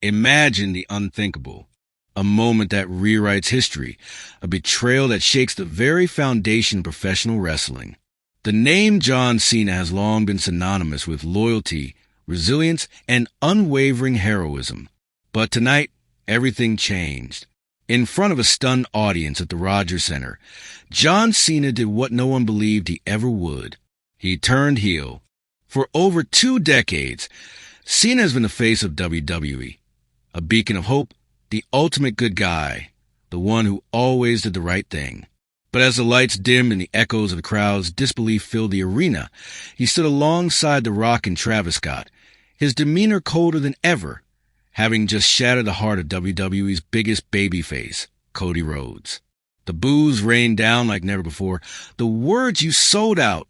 Imagine the unthinkable. A moment that rewrites history. A betrayal that shakes the very foundation of professional wrestling. The name John Cena has long been synonymous with loyalty, resilience, and unwavering heroism. But tonight, everything changed. In front of a stunned audience at the Rogers Center, John Cena did what no one believed he ever would. He turned heel. For over 2 decades, Cena has been the face of WWE. A beacon of hope, the ultimate good guy, the one who always did the right thing. But as the lights dimmed and the echoes of the crowd's disbelief filled the arena, he stood alongside The Rock and Travis Scott, his demeanor colder than ever, having just shattered the heart of WWE's biggest babyface, Cody Rhodes. The boos rained down like never before, the words "you sold out"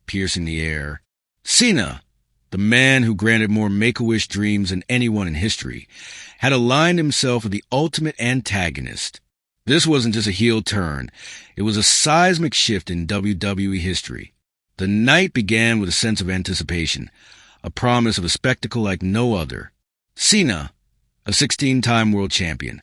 piercing the air. Cena, the man who granted more Make-A-Wish dreams than anyone in history, had aligned himself with the ultimate antagonist. This wasn't just a heel turn. It was a seismic shift in WWE history. The night began with a sense of anticipation, a promise of a spectacle like no other. Cena, a 16-time world champion,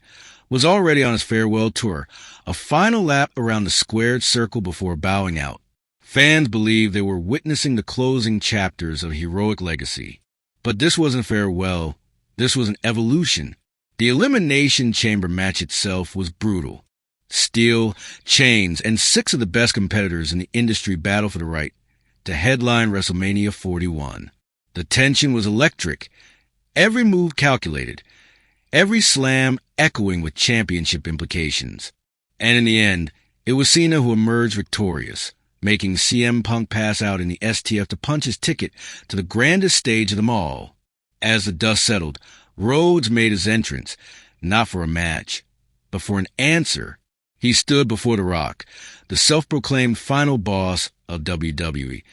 was already on his farewell tour, a final lap around the squared circle before bowing out. Fans believed they were witnessing the closing chapters of a heroic legacy. But this wasn't farewell. This was an evolution. The Elimination Chamber match itself was brutal. Steel, chains, and 6 of the best competitors in the industry battled for the right to headline WrestleMania 41. The tension was electric. Every move calculated. Every slam echoing with championship implications. And in the end, it was Cena who emerged victorious, making CM Punk pass out in the STF to punch his ticket to the grandest stage of them all. As the dust settled, Rhodes made his entrance, not for a match, but for an answer. He stood before The Rock, the self-proclaimed final boss of WWE,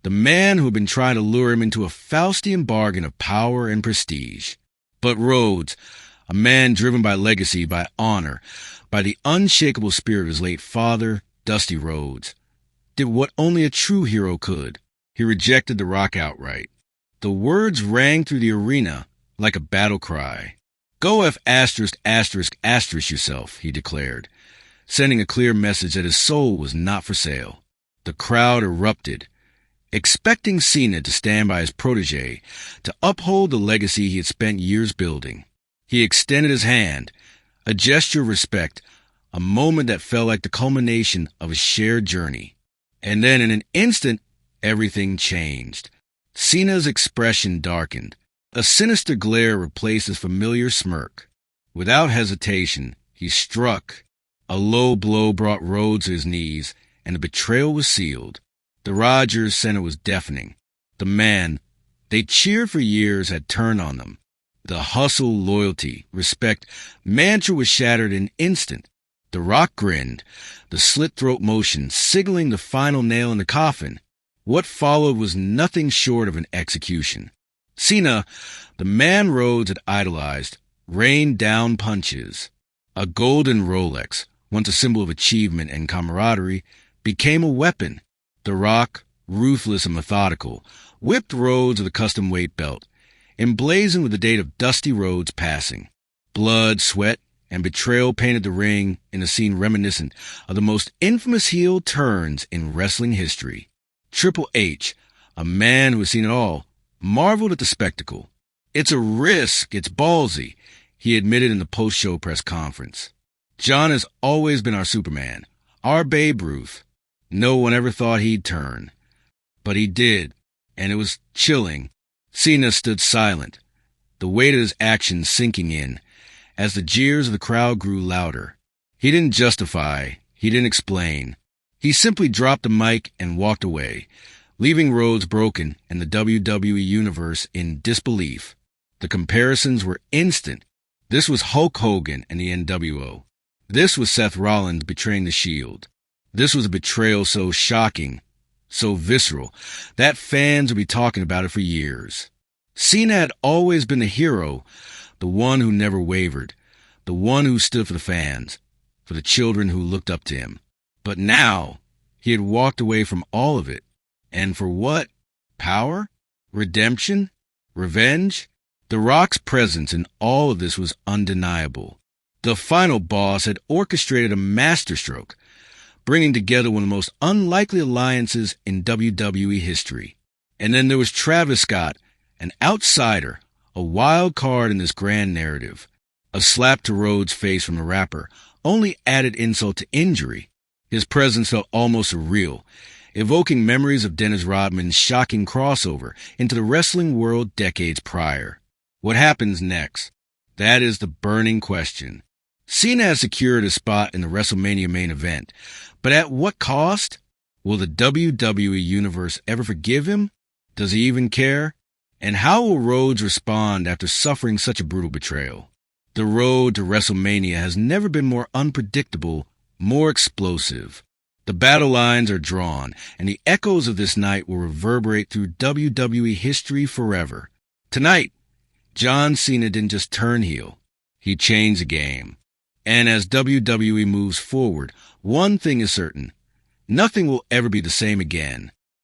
the man who had been trying to lure him into a Faustian bargain of power and prestige. But Rhodes, a man driven by legacy, by honor, by the unshakable spirit of his late father, Dusty Rhodes, did what only a true hero could. He rejected The Rock outright. The words rang through the arena like a battle cry. "Go F*** yourself," he declared, sending a clear message that his soul was not for sale. The crowd erupted, expecting Cena to stand by his protege, to uphold the legacy he had spent years building. He extended his hand, a gesture of respect, a moment that felt like the culmination of a shared journey. And then in an instant, everything changed. Cena's expression darkened. A sinister glare replaced his familiar smirk. Without hesitation, he struck. A low blow brought Rhodes to his knees, and the betrayal was sealed. The Rogers Center was deafening. The man they cheered for years had turned on them. The hustle, loyalty, respect mantra was shattered in an instant. The Rock grinned, the slit-throat motion signaling the final nail in the coffin. What followed was nothing short of an execution. Cena, the man Rhodes had idolized, rained down punches. A golden Rolex, once a symbol of achievement and camaraderie, became a weapon. The Rock, ruthless and methodical, whipped Rhodes with a custom weight belt, emblazoned with the date of Dusty Rhodes' passing. Blood, sweat, and betrayal painted the ring in a scene reminiscent of the most infamous heel turns in wrestling history. Triple H, a man who had seen it all, marveled at the spectacle. "It's a risk, it's ballsy," he admitted in the post-show press conference. "John has always been our Superman, our Babe Ruth. No one ever thought he'd turn. But he did, and it was chilling." Cena stood silent, the weight of his actions sinking in, as the jeers of the crowd grew louder. He didn't justify, he didn't explain. He simply dropped the mic and walked away, leaving Rhodes broken and the WWE Universe in disbelief. The comparisons were instant. This was Hulk Hogan and the NWO. This was Seth Rollins betraying the Shield. This was a betrayal so shocking, so visceral, that fans would be talking about it for years. Cena had always been the hero, the one who never wavered, the one who stood for the fans, for the children who looked up to him. But now, he had walked away from all of it. And for what? Power? Redemption? Revenge? The Rock's presence in all of this was undeniable. The final boss had orchestrated a masterstroke, bringing together one of the most unlikely alliances in WWE history. And then there was Travis Scott, an outsider, a wild card in this grand narrative. A slap to Rhodes' face from the rapper only added insult to injury. His presence felt almost surreal, evoking memories of Dennis Rodman's shocking crossover into the wrestling world decades prior. What happens next? That is the burning question. Cena has secured a spot in the WrestleMania main event, but at what cost? Will the WWE Universe ever forgive him? Does he even care? And how will Rhodes respond after suffering such a brutal betrayal? The road to WrestleMania has never been more unpredictable, more explosive. The battle lines are drawn, and the echoes of this night will reverberate through WWE history forever. Tonight, John Cena didn't just turn heel. He changed the game. And as WWE moves forward, one thing is certain. Nothing will ever be the same again.